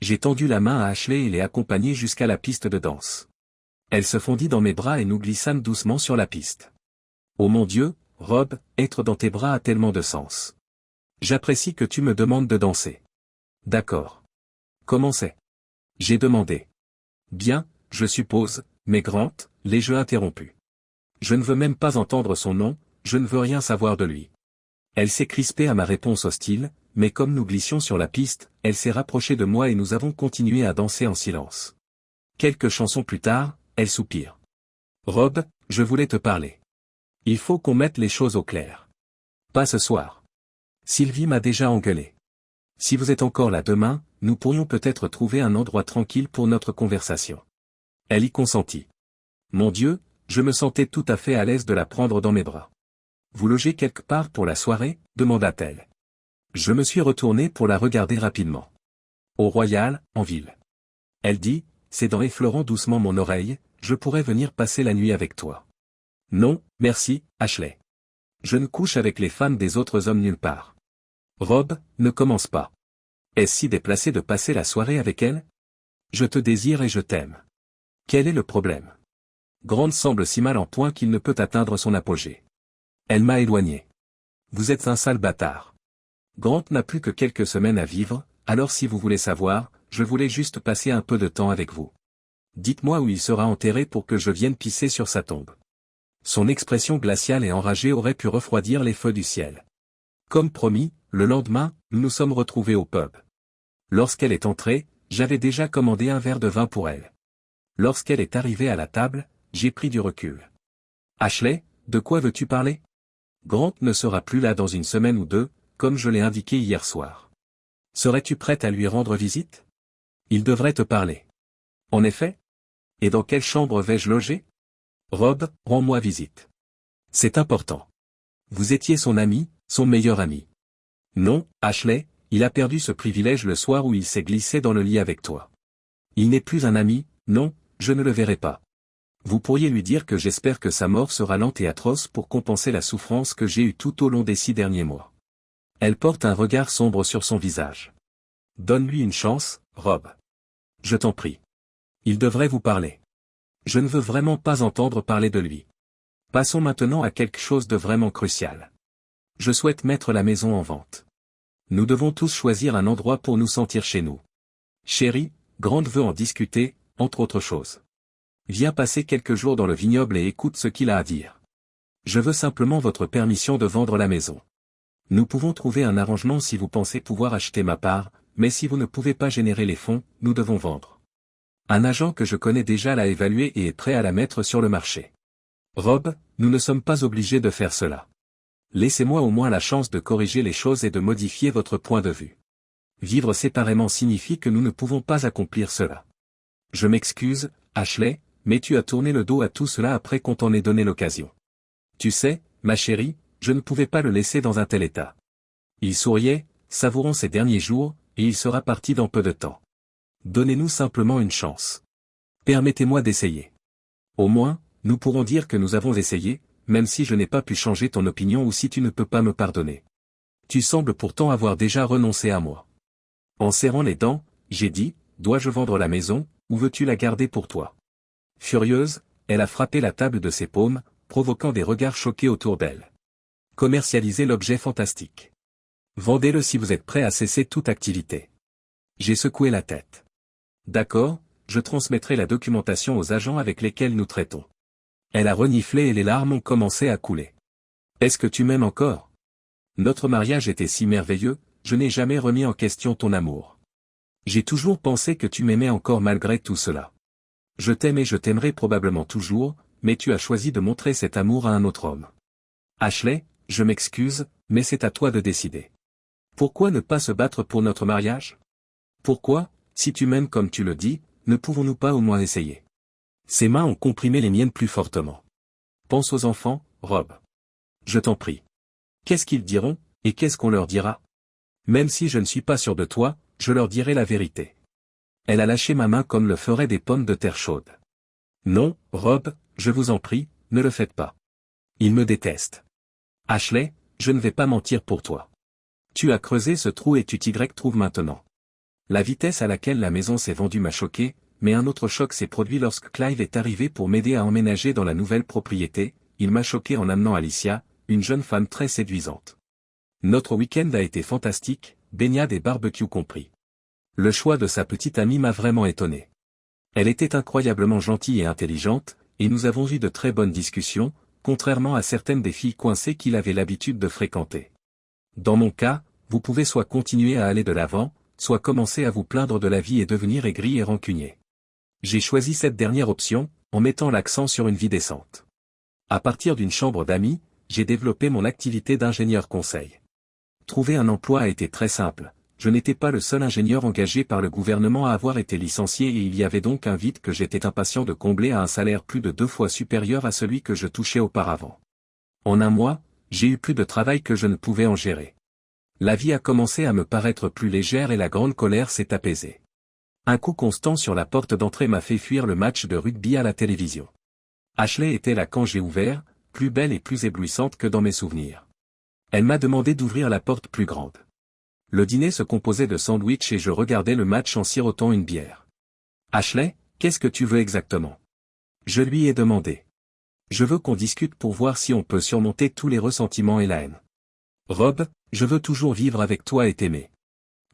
J'ai tendu la main à Ashley et l'ai accompagnée jusqu'à la piste de danse. Elle se fondit dans mes bras et nous glissâmes doucement sur la piste. Oh mon Dieu, Rob, être dans tes bras a tellement de sens. J'apprécie que tu me demandes de danser. D'accord. Comment c'est? J'ai demandé. Bien, je suppose, mais Grant, les jeux interrompus. Je ne veux même pas entendre son nom, je ne veux rien savoir de lui. Elle s'est crispée à ma réponse hostile, mais comme nous glissions sur la piste, elle s'est rapprochée de moi et nous avons continué à danser en silence. Quelques chansons plus tard, elle soupire. Rob, je voulais te parler. Il faut qu'on mette les choses au clair. Pas ce soir. Sylvie m'a déjà engueulé. Si vous êtes encore là demain, nous pourrions peut-être trouver un endroit tranquille pour notre conversation. Elle y consentit. Mon Dieu, je me sentais tout à fait à l'aise de la prendre dans mes bras. Vous logez quelque part pour la soirée, demanda-t-elle. Je me suis retourné pour la regarder rapidement. Au Royal, en ville. Elle dit, c'est en effleurant doucement mon oreille, je pourrais venir passer la nuit avec toi. Non, merci, Ashley. Je ne couche avec les femmes des autres hommes nulle part. Rob, ne commence pas. Est-ce si déplacé de passer la soirée avec elle? Je te désire et je t'aime. Quel est le problème? Grant semble si mal en point qu'il ne peut atteindre son apogée. Elle m'a éloigné. Vous êtes un sale bâtard. Grant n'a plus que quelques semaines à vivre, alors si vous voulez savoir, je voulais juste passer un peu de temps avec vous. Dites-moi où il sera enterré pour que je vienne pisser sur sa tombe. Son expression glaciale et enragée aurait pu refroidir les feux du ciel. Comme promis, le lendemain, nous nous sommes retrouvés au pub. Lorsqu'elle est entrée, j'avais déjà commandé un verre de vin pour elle. Lorsqu'elle est arrivée à la table, j'ai pris du recul. Ashley, de quoi veux-tu parler? Grant ne sera plus là dans une semaine ou deux, comme je l'ai indiqué hier soir. Serais-tu prête à lui rendre visite? Il devrait te parler. En effet? Et dans quelle chambre vais-je loger? Rob, rends-moi visite. C'est important. Vous étiez son ami, son meilleur ami. Non, Ashley, il a perdu ce privilège le soir où il s'est glissé dans le lit avec toi. Il n'est plus un ami, non, je ne le verrai pas. Vous pourriez lui dire que j'espère que sa mort sera lente et atroce pour compenser la souffrance que j'ai eue tout au long des 6 derniers mois. Elle porte un regard sombre sur son visage. Donne-lui une chance, Rob. Je t'en prie. Il devrait vous parler. Je ne veux vraiment pas entendre parler de lui. Passons maintenant à quelque chose de vraiment crucial. Je souhaite mettre la maison en vente. Nous devons tous choisir un endroit pour nous sentir chez nous. Chérie, Grant veut en discuter, entre autres choses. Viens passer quelques jours dans le vignoble et écoute ce qu'il a à dire. Je veux simplement votre permission de vendre la maison. Nous pouvons trouver un arrangement si vous pensez pouvoir acheter ma part, mais si vous ne pouvez pas générer les fonds, nous devons vendre. Un agent que je connais déjà l'a évaluée et est prêt à la mettre sur le marché. Rob, nous ne sommes pas obligés de faire cela. Laissez-moi au moins la chance de corriger les choses et de modifier votre point de vue. Vivre séparément signifie que nous ne pouvons pas accomplir cela. Je m'excuse, Ashley, mais tu as tourné le dos à tout cela après qu'on t'en ait donné l'occasion. Tu sais, ma chérie, je ne pouvais pas le laisser dans un tel état. Il souriait, savourant ses derniers jours, et il sera parti dans peu de temps. Donnez-nous simplement une chance. Permettez-moi d'essayer. Au moins, nous pourrons dire que nous avons essayé, même si je n'ai pas pu changer ton opinion ou si tu ne peux pas me pardonner. Tu sembles pourtant avoir déjà renoncé à moi. En serrant les dents, j'ai dit, dois-je vendre la maison, ou veux-tu la garder pour toi? Furieuse, elle a frappé la table de ses paumes, provoquant des regards choqués autour d'elle. Commercialisez l'objet fantastique. Vendez-le si vous êtes prêt à cesser toute activité. J'ai secoué la tête. D'accord, je transmettrai la documentation aux agents avec lesquels nous traitons. Elle a reniflé et les larmes ont commencé à couler. Est-ce que tu m'aimes encore? Notre mariage était si merveilleux, je n'ai jamais remis en question ton amour. J'ai toujours pensé que tu m'aimais encore malgré tout cela. Je t'aime et je t'aimerai probablement toujours, mais tu as choisi de montrer cet amour à un autre homme. Ashley, je m'excuse, mais c'est à toi de décider. Pourquoi ne pas se battre pour notre mariage? Pourquoi, si tu m'aimes comme tu le dis, ne pouvons-nous pas au moins essayer? Ses mains ont comprimé les miennes plus fortement. Pense aux enfants, Rob. Je t'en prie. Qu'est-ce qu'ils diront, et qu'est-ce qu'on leur dira? Même si je ne suis pas sûr de toi, je leur dirai la vérité. Elle a lâché ma main comme le feraient des pommes de terre chaudes. Non, Rob, je vous en prie, ne le faites pas. Il me déteste. Ashley, je ne vais pas mentir pour toi. Tu as creusé ce trou et tu t'y trouves maintenant. La vitesse à laquelle la maison s'est vendue m'a choqué, mais un autre choc s'est produit lorsque Clive est arrivé pour m'aider à emménager dans la nouvelle propriété. Il m'a choqué en amenant Alicia, une jeune femme très séduisante. Notre week-end a été fantastique, baignade et barbecue compris. Le choix de sa petite amie m'a vraiment étonné. Elle était incroyablement gentille et intelligente, et nous avons eu de très bonnes discussions, contrairement à certaines des filles coincées qu'il avait l'habitude de fréquenter. Dans mon cas, vous pouvez soit continuer à aller de l'avant, soit commencer à vous plaindre de la vie et devenir aigri et rancunier. J'ai choisi cette dernière option, en mettant l'accent sur une vie décente. À partir d'une chambre d'amis, j'ai développé mon activité d'ingénieur conseil. Trouver un emploi a été très simple. Je n'étais pas le seul ingénieur engagé par le gouvernement à avoir été licencié et il y avait donc un vide que j'étais impatient de combler à un salaire plus de 2 fois supérieur à celui que je touchais auparavant. En un mois, j'ai eu plus de travail que je ne pouvais en gérer. La vie a commencé à me paraître plus légère et la grande colère s'est apaisée. Un coup constant sur la porte d'entrée m'a fait fuir le match de rugby à la télévision. Ashley était là quand j'ai ouvert, plus belle et plus éblouissante que dans mes souvenirs. Elle m'a demandé d'ouvrir la porte plus grande. Le dîner se composait de sandwichs et je regardais le match en sirotant une bière. Ashley, qu'est-ce que tu veux exactement? Je lui ai demandé. Je veux qu'on discute pour voir si on peut surmonter tous les ressentiments et la haine. Rob, je veux toujours vivre avec toi et t'aimer.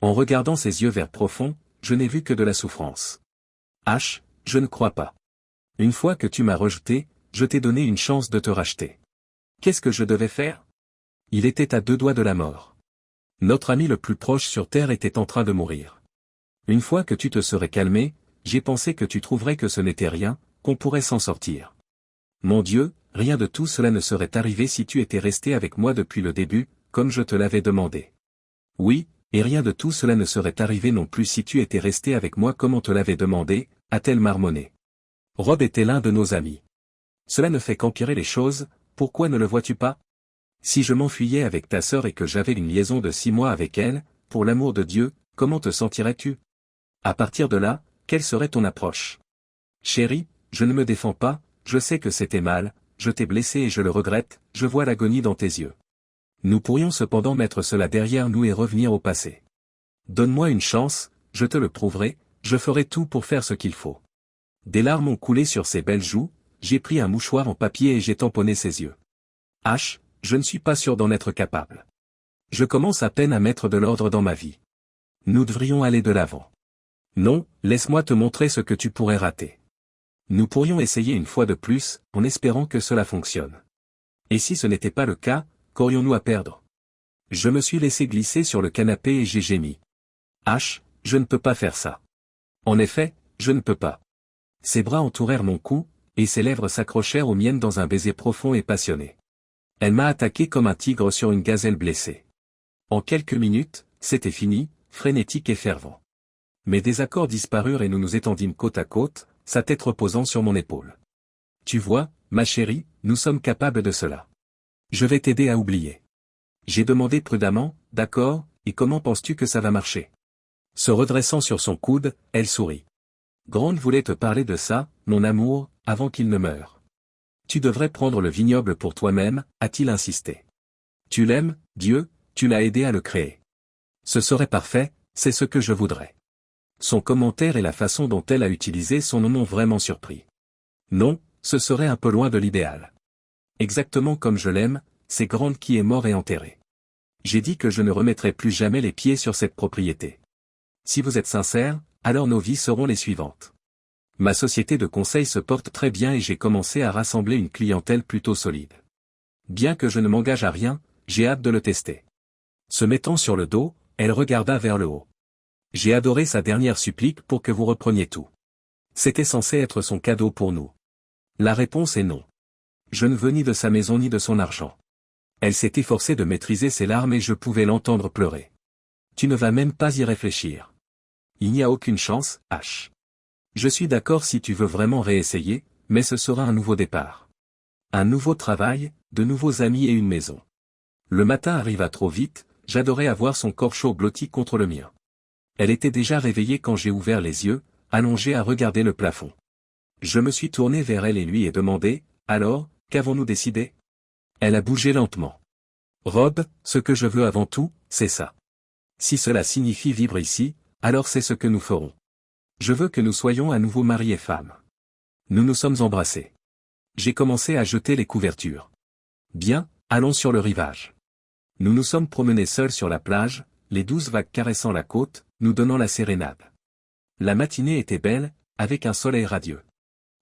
En regardant ses yeux verts profonds, je n'ai vu que de la souffrance. H, je ne crois pas. Une fois que tu m'as rejeté, je t'ai donné une chance de te racheter. Qu'est-ce que je devais faire? Il était à 2 doigts de la mort. Notre ami le plus proche sur Terre était en train de mourir. Une fois que tu te serais calmé, j'ai pensé que tu trouverais que ce n'était rien, qu'on pourrait s'en sortir. Mon Dieu, rien de tout cela ne serait arrivé si tu étais resté avec moi depuis le début, comme je te l'avais demandé. Oui, et rien de tout cela ne serait arrivé non plus si tu étais resté avec moi comme on te l'avait demandé, a-t-elle marmonné. Rob était l'un de nos amis. Cela ne fait qu'empirer les choses, pourquoi ne le vois-tu pas? Si je m'enfuyais avec ta sœur et que j'avais une liaison de 6 mois avec elle, pour l'amour de Dieu, comment te sentirais-tu? À partir de là, quelle serait ton approche? Chérie, je ne me défends pas, je sais que c'était mal, je t'ai blessé et je le regrette, je vois l'agonie dans tes yeux. Nous pourrions cependant mettre cela derrière nous et revenir au passé. Donne-moi une chance, je te le prouverai, je ferai tout pour faire ce qu'il faut. Des larmes ont coulé sur ses belles joues, j'ai pris un mouchoir en papier et j'ai tamponné ses yeux. H, je ne suis pas sûr d'en être capable. Je commence à peine à mettre de l'ordre dans ma vie. Nous devrions aller de l'avant. Non, laisse-moi te montrer ce que tu pourrais rater. Nous pourrions essayer une fois de plus, en espérant que cela fonctionne. Et si ce n'était pas le cas, qu'aurions-nous à perdre? Je me suis laissé glisser sur le canapé et j'ai gémi. H, je ne peux pas faire ça. En effet, je ne peux pas. Ses bras entourèrent mon cou, et ses lèvres s'accrochèrent aux miennes dans un baiser profond et passionné. Elle m'a attaqué comme un tigre sur une gazelle blessée. En quelques minutes, c'était fini, frénétique et fervent. Mes désaccords disparurent et nous nous étendîmes côte à côte, sa tête reposant sur mon épaule. Tu vois, ma chérie, nous sommes capables de cela. Je vais t'aider à oublier. J'ai demandé prudemment, d'accord, et comment penses-tu que ça va marcher? Se redressant sur son coude, elle sourit. Grant voulait te parler de ça, mon amour, avant qu'il ne meure. Tu devrais prendre le vignoble pour toi-même, a-t-il insisté. Tu l'aimes, Dieu, tu l'as aidé à le créer. Ce serait parfait, c'est ce que je voudrais. Son commentaire et la façon dont elle a utilisé son nom m'ont vraiment surpris. Non, ce serait un peu loin de l'idéal. Exactement comme je l'aime, c'est Grant qui est mort et enterré. J'ai dit que je ne remettrai plus jamais les pieds sur cette propriété. Si vous êtes sincère, alors nos vies seront les suivantes. Ma société de conseil se porte très bien et j'ai commencé à rassembler une clientèle plutôt solide. Bien que je ne m'engage à rien, j'ai hâte de le tester. Se mettant sur le dos, elle regarda vers le haut. J'ai adoré sa dernière supplique pour que vous repreniez tout. C'était censé être son cadeau pour nous. La réponse est non. Je ne veux ni de sa maison ni de son argent. Elle s'est efforcée de maîtriser ses larmes et je pouvais l'entendre pleurer. Tu ne vas même pas y réfléchir. Il n'y a aucune chance, H. Je suis d'accord si tu veux vraiment réessayer, mais ce sera un nouveau départ. Un nouveau travail, de nouveaux amis et une maison. Le matin arriva trop vite, j'adorais avoir son corps chaud blotti contre le mien. Elle était déjà réveillée quand j'ai ouvert les yeux, allongée à regarder le plafond. Je me suis tourné vers elle et lui ai demandé, alors, qu'avons-nous décidé? Elle a bougé lentement. Rob, ce que je veux avant tout, c'est ça. Si cela signifie vivre ici, alors c'est ce que nous ferons. Je veux que nous soyons à nouveau mari et femme. Nous nous sommes embrassés. J'ai commencé à jeter les couvertures. Bien, allons sur le rivage. Nous nous sommes promenés seuls sur la plage, les douces vagues caressant la côte, nous donnant la sérénade. La matinée était belle, avec un soleil radieux.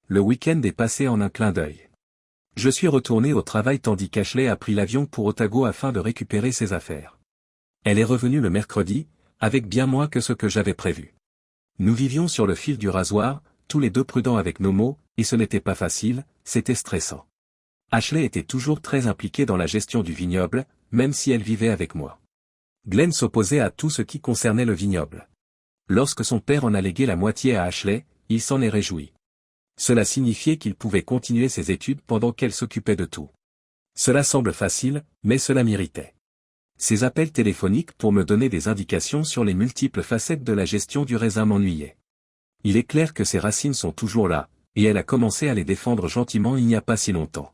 Le week-end est passé en un clin d'œil. Je suis retourné au travail tandis qu'Ashley a pris l'avion pour Otago afin de récupérer ses affaires. Elle est revenue le mercredi, avec bien moins que ce que j'avais prévu. Nous vivions sur le fil du rasoir, tous les deux prudents avec nos mots, et ce n'était pas facile, c'était stressant. Ashley était toujours très impliquée dans la gestion du vignoble, même si elle vivait avec moi. Glenn s'opposait à tout ce qui concernait le vignoble. Lorsque son père en a légué la moitié à Ashley, il s'en est réjoui. Cela signifiait qu'il pouvait continuer ses études pendant qu'elle s'occupait de tout. Cela semble facile, mais cela m'irritait. Ses appels téléphoniques pour me donner des indications sur les multiples facettes de la gestion du raisin m'ennuyaient. Il est clair que ses racines sont toujours là, et elle a commencé à les défendre gentiment il n'y a pas si longtemps.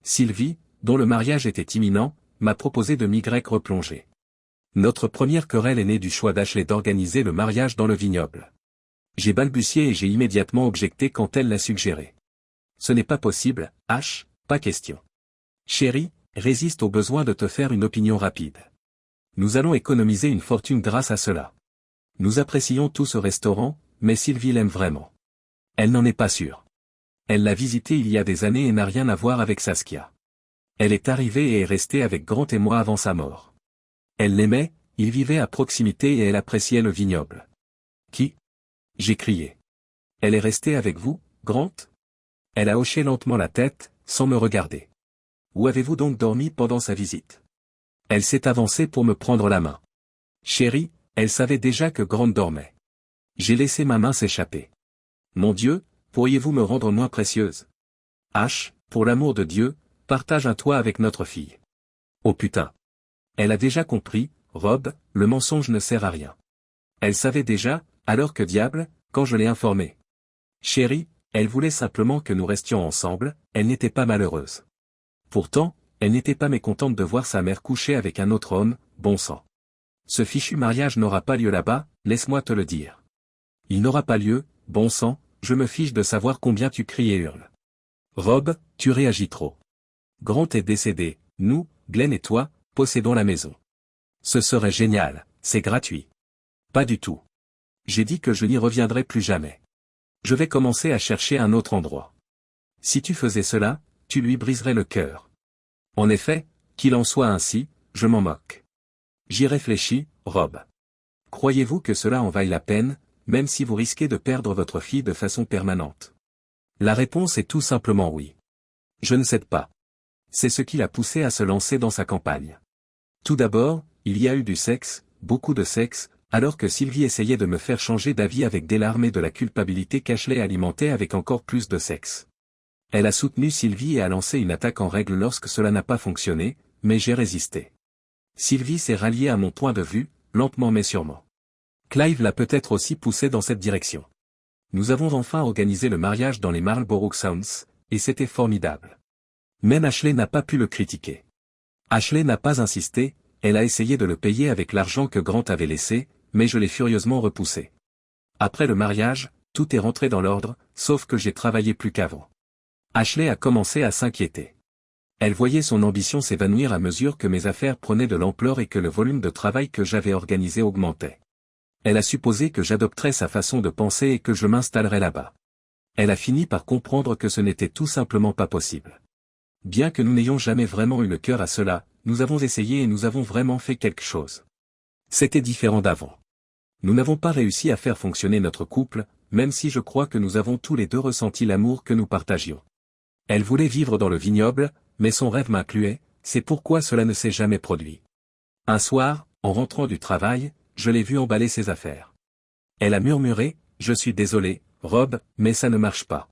Sylvie, dont le mariage était imminent, m'a proposé de m'y replonger. Notre première querelle est née du choix d'Ashley d'organiser le mariage dans le vignoble. J'ai balbutié et j'ai immédiatement objecté quand elle l'a suggéré. ce n'est pas possible, H, pas question. Chérie, résiste au besoin de te faire une opinion rapide. Nous allons économiser une fortune grâce à cela. Nous apprécions tout ce restaurant, mais Sylvie l'aime vraiment. Elle n'en est pas sûre. Elle l'a visité il y a des années et n'a rien à voir avec Saskia. Elle est arrivée et est restée avec Grant et moi avant sa mort. Elle l'aimait, il vivait à proximité et elle appréciait le vignoble. Qui? J'ai crié. Elle est restée avec vous, Grant? Elle a hoché lentement la tête, sans me regarder. Où avez-vous donc dormi pendant sa visite? Elle s'est avancée pour me prendre la main. Chérie, elle savait déjà que Grant dormait. J'ai laissé ma main s'échapper. Mon Dieu, pourriez-vous me rendre moins précieuse? H, pour l'amour de Dieu, partage un toit avec notre fille. Oh putain. Elle a déjà compris, Rob, le mensonge ne sert à rien. Elle savait déjà, alors que diable, quand je l'ai informée. Chérie, elle voulait simplement que nous restions ensemble, elle n'était pas malheureuse. Pourtant, elle n'était pas mécontente de voir sa mère coucher avec un autre homme, bon sang. Ce fichu mariage n'aura pas lieu là-bas, laisse-moi te le dire. Il n'aura pas lieu, bon sang, je me fiche de savoir combien tu cries et hurles. Rob, tu réagis trop. Grant est décédé, nous, Glenn et toi, possédons la maison. Ce serait génial, c'est gratuit. Pas du tout. J'ai dit que je n'y reviendrai plus jamais. Je vais commencer à chercher un autre endroit. Si tu faisais cela, tu lui briserais le cœur. En effet, qu'il en soit ainsi, je m'en moque. J'y réfléchis, Rob. Croyez-vous que cela en vaille la peine, même si vous risquez de perdre votre fille de façon permanente? La réponse est tout simplement oui. Je ne cède pas. C'est ce qui l'a poussé à se lancer dans sa campagne. Tout d'abord, il y a eu du sexe, beaucoup de sexe, alors que Sylvie essayait de me faire changer d'avis avec des larmes et de la culpabilité qu'Ashley alimentait avec encore plus de sexe. Elle a soutenu Sylvie et a lancé une attaque en règle lorsque cela n'a pas fonctionné, mais j'ai résisté. Sylvie s'est ralliée à mon point de vue, lentement mais sûrement. Clive l'a peut-être aussi poussé dans cette direction. Nous avons enfin organisé le mariage dans les Marlborough Sounds, et c'était formidable. Même Ashley n'a pas pu le critiquer. Ashley n'a pas insisté, elle a essayé de le payer avec l'argent que Grant avait laissé, mais je l'ai furieusement repoussé. Après le mariage, tout est rentré dans l'ordre, sauf que j'ai travaillé plus qu'avant. Ashley a commencé à s'inquiéter. Elle voyait son ambition s'évanouir à mesure que mes affaires prenaient de l'ampleur et que le volume de travail que j'avais organisé augmentait. Elle a supposé que j'adopterais sa façon de penser et que je m'installerais là-bas. Elle a fini par comprendre que ce n'était tout simplement pas possible. Bien que nous n'ayons jamais vraiment eu le cœur à cela, nous avons essayé et nous avons vraiment fait quelque chose. C'était différent d'avant. Nous n'avons pas réussi à faire fonctionner notre couple, même si je crois que nous avons tous les deux ressenti l'amour que nous partagions. Elle voulait vivre dans le vignoble, mais son rêve m'incluait, c'est pourquoi cela ne s'est jamais produit. Un soir, en rentrant du travail, je l'ai vue emballer ses affaires. Elle a murmuré, « Je suis désolé, Rob, mais ça ne marche pas. »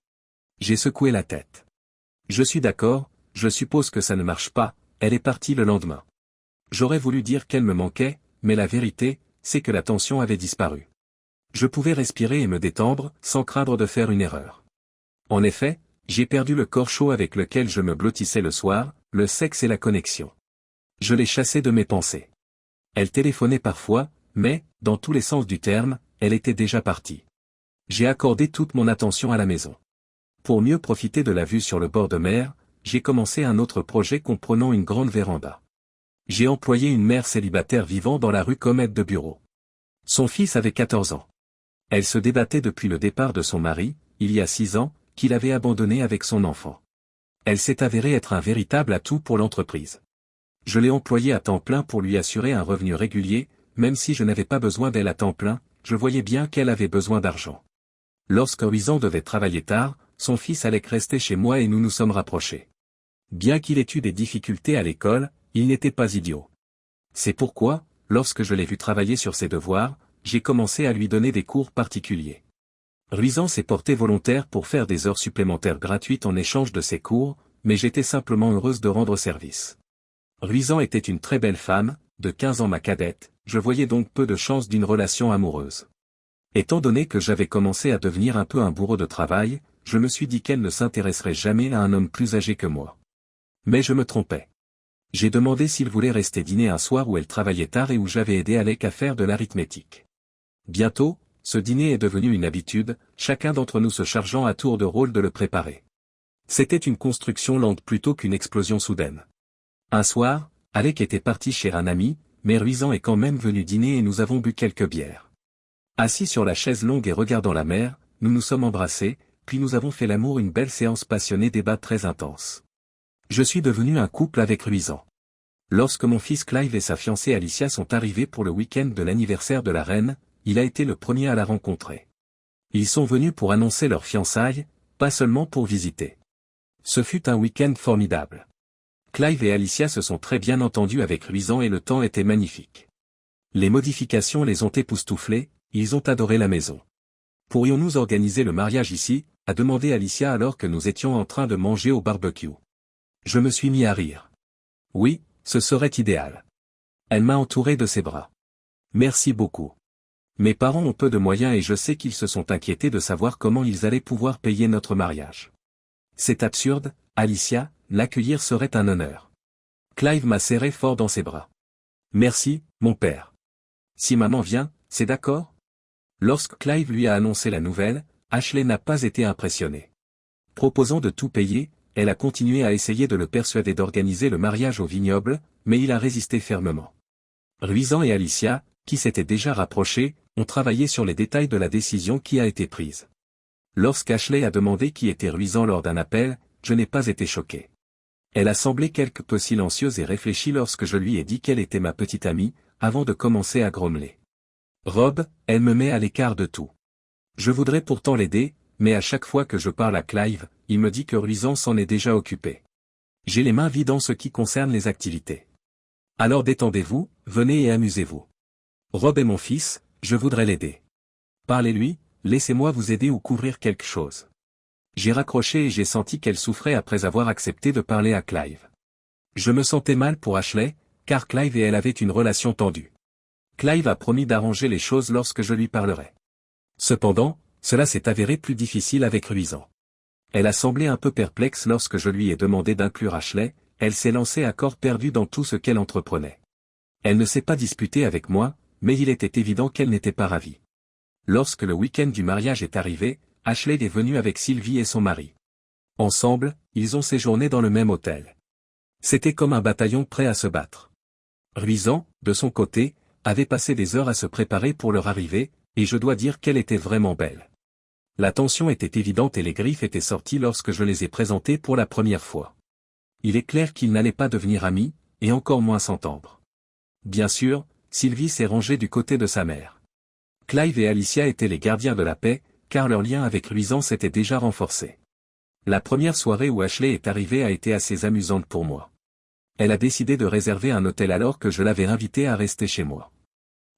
J'ai secoué la tête. Je suis d'accord, je suppose que ça ne marche pas, elle est partie le lendemain. J'aurais voulu dire qu'elle me manquait, mais la vérité, c'est que la tension avait disparu. Je pouvais respirer et me détendre, sans craindre de faire une erreur. En effet, j'ai perdu le corps chaud avec lequel je me blottissais le soir, le sexe et la connexion. Je l'ai chassé de mes pensées. Elle téléphonait parfois, mais, dans tous les sens du terme, elle était déjà partie. J'ai accordé toute mon attention à la maison. Pour mieux profiter de la vue sur le bord de mer, j'ai commencé un autre projet comprenant une grande véranda. J'ai employé une mère célibataire vivant dans la rue comme aide de bureau. Son fils avait 14 ans. Elle se débattait depuis le départ de son mari, il y a 6 ans, qu'il avait abandonné avec son enfant. Elle s'est avérée être un véritable atout pour l'entreprise. Je l'ai employée à temps plein pour lui assurer un revenu régulier, même si je n'avais pas besoin d'elle à temps plein, je voyais bien qu'elle avait besoin d'argent. Lorsque Ruisan devait travailler tard, son fils allait rester chez moi et nous nous sommes rapprochés. Bien qu'il ait eu des difficultés à l'école, il n'était pas idiot. C'est pourquoi, lorsque je l'ai vu travailler sur ses devoirs, j'ai commencé à lui donner des cours particuliers. Ruisan s'est porté volontaire pour faire des heures supplémentaires gratuites en échange de ses cours, mais j'étais simplement heureuse de rendre service. Ruisan était une très belle femme, de 15 ans ma cadette, je voyais donc peu de chances d'une relation amoureuse. Étant donné que j'avais commencé à devenir un peu un bourreau de travail, je me suis dit qu'elle ne s'intéresserait jamais à un homme plus âgé que moi. Mais je me trompais. J'ai demandé s'il voulait rester dîner un soir où elle travaillait tard et où j'avais aidé Alec à faire de l'arithmétique. Bientôt, ce dîner est devenu une habitude, chacun d'entre nous se chargeant à tour de rôle de le préparer. C'était une construction lente plutôt qu'une explosion soudaine. Un soir, Alec était parti chez un ami, mais Ruizan est quand même venu dîner et nous avons bu quelques bières. Assis sur la chaise longue et regardant la mer, nous nous sommes embrassés, puis nous avons fait l'amour, une belle séance passionnée, débat très intense. Je suis devenu un couple avec Ruizan. Lorsque mon fils Clive et sa fiancée Alicia sont arrivés pour le week-end de l'anniversaire de la reine, il a été le premier à la rencontrer. Ils sont venus pour annoncer leur fiançailles, pas seulement pour visiter. Ce fut un week-end formidable. Clive et Alicia se sont très bien entendus avec Ruizan et le temps était magnifique. Les modifications les ont époustouflés, ils ont adoré la maison. Pourrions-nous organiser le mariage ici, a demandé Alicia alors que nous étions en train de manger au barbecue. Je me suis mis à rire. Oui, ce serait idéal. Elle m'a entouré de ses bras. Merci beaucoup. Mes parents ont peu de moyens et je sais qu'ils se sont inquiétés de savoir comment ils allaient pouvoir payer notre mariage. C'est absurde, Alicia, l'accueillir serait un honneur. Clive m'a serré fort dans ses bras. Merci, mon père. Si maman vient, c'est d'accord? Lorsque Clive lui a annoncé la nouvelle, Ashley n'a pas été impressionnée. Proposant de tout payer, elle a continué à essayer de le persuader d'organiser le mariage au vignoble, mais il a résisté fermement. Ruizan et Alicia, qui s'étaient déjà rapprochés, ont travaillé sur les détails de la décision qui a été prise. Lorsqu'Ashley a demandé qui était Ruizan lors d'un appel, je n'ai pas été choqué. Elle a semblé quelque peu silencieuse et réfléchie lorsque je lui ai dit qu'elle était ma petite amie, avant de commencer à grommeler. Rob, elle me met à l'écart de tout. Je voudrais pourtant l'aider, mais à chaque fois que je parle à Clive, il me dit que Ruizan s'en est déjà occupé. J'ai les mains vides en ce qui concerne les activités. Alors détendez-vous, venez et amusez-vous. Rob est mon fils, je voudrais l'aider. Parlez-lui, laissez-moi vous aider ou couvrir quelque chose. J'ai raccroché et j'ai senti qu'elle souffrait après avoir accepté de parler à Clive. Je me sentais mal pour Ashley, car Clive et elle avaient une relation tendue. Clive a promis d'arranger les choses lorsque je lui parlerai. Cependant, cela s'est avéré plus difficile avec Ruizan. Elle a semblé un peu perplexe lorsque je lui ai demandé d'inclure Ashley, elle s'est lancée à corps perdu dans tout ce qu'elle entreprenait. Elle ne s'est pas disputée avec moi, mais il était évident qu'elle n'était pas ravie. Lorsque le week-end du mariage est arrivé, Ashley est venue avec Sylvie et son mari. Ensemble, ils ont séjourné dans le même hôtel. C'était comme un bataillon prêt à se battre. Ruizan, de son côté, avait passé des heures à se préparer pour leur arrivée, et je dois dire qu'elle était vraiment belle. La tension était évidente et les griffes étaient sorties lorsque je les ai présentés pour la première fois. Il est clair qu'ils n'allaient pas devenir amis, et encore moins s'entendre. Bien sûr, Sylvie s'est rangée du côté de sa mère. Clive et Alicia étaient les gardiens de la paix, car leur lien avec Ruizan s'était déjà renforcé. La première soirée où Ashley est arrivée a été assez amusante pour moi. Elle a décidé de réserver un hôtel alors que je l'avais invitée à rester chez moi.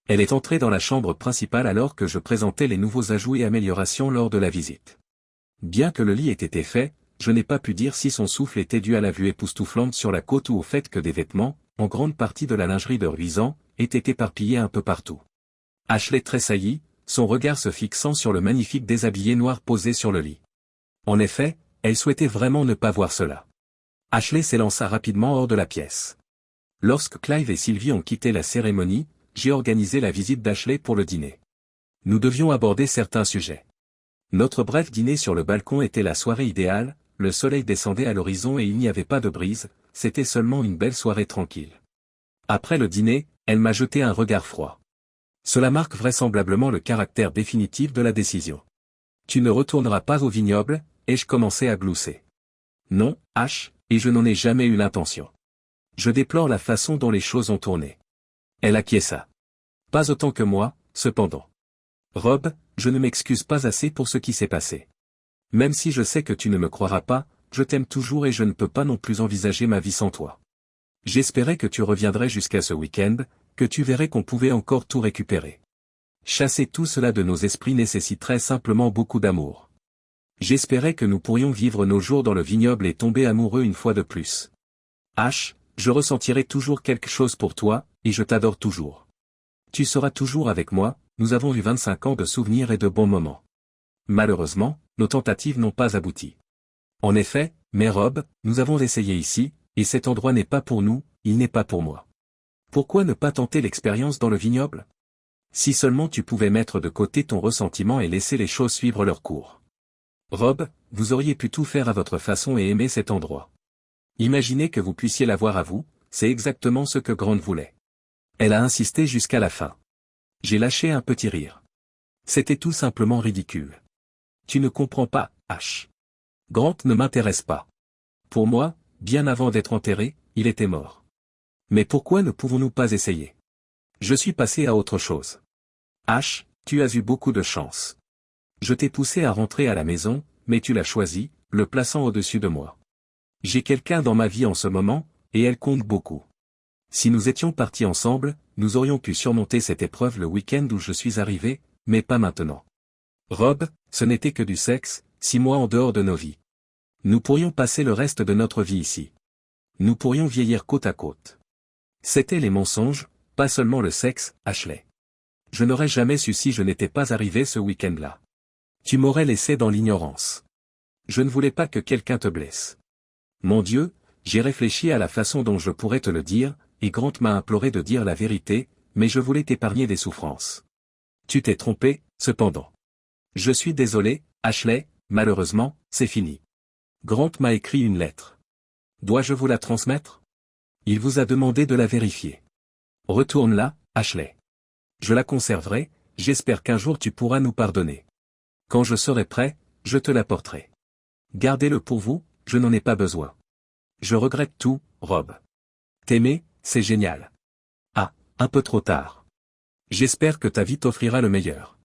Elle est entrée dans la chambre principale alors que je présentais les nouveaux ajouts et améliorations lors de la visite. Bien que le lit ait été fait, je n'ai pas pu dire si son souffle était dû à la vue époustouflante sur la côte ou au fait que des vêtements, en grande partie de la lingerie de Ruizan, étaient éparpillés un peu partout. Ashley tressaillit, son regard se fixant sur le magnifique déshabillé noir posé sur le lit. En effet, elle souhaitait vraiment ne pas voir cela. Ashley s'élança rapidement hors de la pièce. Lorsque Clive et Sylvie ont quitté la cérémonie, j'ai organisé la visite d'Ashley pour le dîner. Nous devions aborder certains sujets. Notre bref dîner sur le balcon était la soirée idéale, le soleil descendait à l'horizon et il n'y avait pas de brise, c'était seulement une belle soirée tranquille. Après le dîner, elle m'a jeté un regard froid. Cela marque vraisemblablement le caractère définitif de la décision. Tu ne retourneras pas au vignoble, ai-je commencé à glousser. Non, Ash, et je n'en ai jamais eu l'intention. Je déplore la façon dont les choses ont tourné. Elle acquiesça. Pas autant que moi, cependant. Rob, je ne m'excuse pas assez pour ce qui s'est passé. Même si je sais que tu ne me croiras pas, je t'aime toujours et je ne peux pas non plus envisager ma vie sans toi. J'espérais que tu reviendrais jusqu'à ce week-end, que tu verrais qu'on pouvait encore tout récupérer. Chasser tout cela de nos esprits nécessiterait simplement beaucoup d'amour. J'espérais que nous pourrions vivre nos jours dans le vignoble et tomber amoureux une fois de plus. Ash, je ressentirai toujours quelque chose pour toi, et je t'adore toujours. Tu seras toujours avec moi, nous avons eu 25 ans de souvenirs et de bons moments. Malheureusement, nos tentatives n'ont pas abouti. En effet, mais Rob, nous avons essayé ici, et cet endroit n'est pas pour nous, il n'est pas pour moi. Pourquoi ne pas tenter l'expérience dans le vignoble? Si seulement tu pouvais mettre de côté ton ressentiment et laisser les choses suivre leur cours. Rob, vous auriez pu tout faire à votre façon et aimer cet endroit. Imaginez que vous puissiez l'avoir à vous, c'est exactement ce que Grant voulait. Elle a insisté jusqu'à la fin. J'ai lâché un petit rire. C'était tout simplement ridicule. Tu ne comprends pas, H. Grant ne m'intéresse pas. Pour moi, bien avant d'être enterré, il était mort. Mais pourquoi ne pouvons-nous pas essayer? Je suis passé à autre chose. H, tu as eu beaucoup de chance. Je t'ai poussé à rentrer à la maison, mais tu l'as choisi, le plaçant au-dessus de moi. J'ai quelqu'un dans ma vie en ce moment, et elle compte beaucoup. Si nous étions partis ensemble, nous aurions pu surmonter cette épreuve le week-end où je suis arrivé, mais pas maintenant. Rob, ce n'était que du sexe, 6 mois en dehors de nos vies. Nous pourrions passer le reste de notre vie ici. Nous pourrions vieillir côte à côte. C'étaient les mensonges, pas seulement le sexe, Ashley. Je n'aurais jamais su si je n'étais pas arrivé ce week-end-là. Tu m'aurais laissé dans l'ignorance. Je ne voulais pas que quelqu'un te blesse. Mon Dieu, j'ai réfléchi à la façon dont je pourrais te le dire, et Grant m'a imploré de dire la vérité, mais je voulais t'épargner des souffrances. Tu t'es trompé, cependant. Je suis désolé, Ashley, malheureusement, c'est fini. Grant m'a écrit une lettre. Dois-je vous la transmettre? Il vous a demandé de la vérifier. Retourne-la, Ashley. Je la conserverai, j'espère qu'un jour tu pourras nous pardonner. Quand je serai prêt, je te l'apporterai. Gardez-le pour vous, je n'en ai pas besoin. Je regrette tout, Rob. T'aimer, c'est génial. Ah, un peu trop tard. J'espère que ta vie t'offrira le meilleur.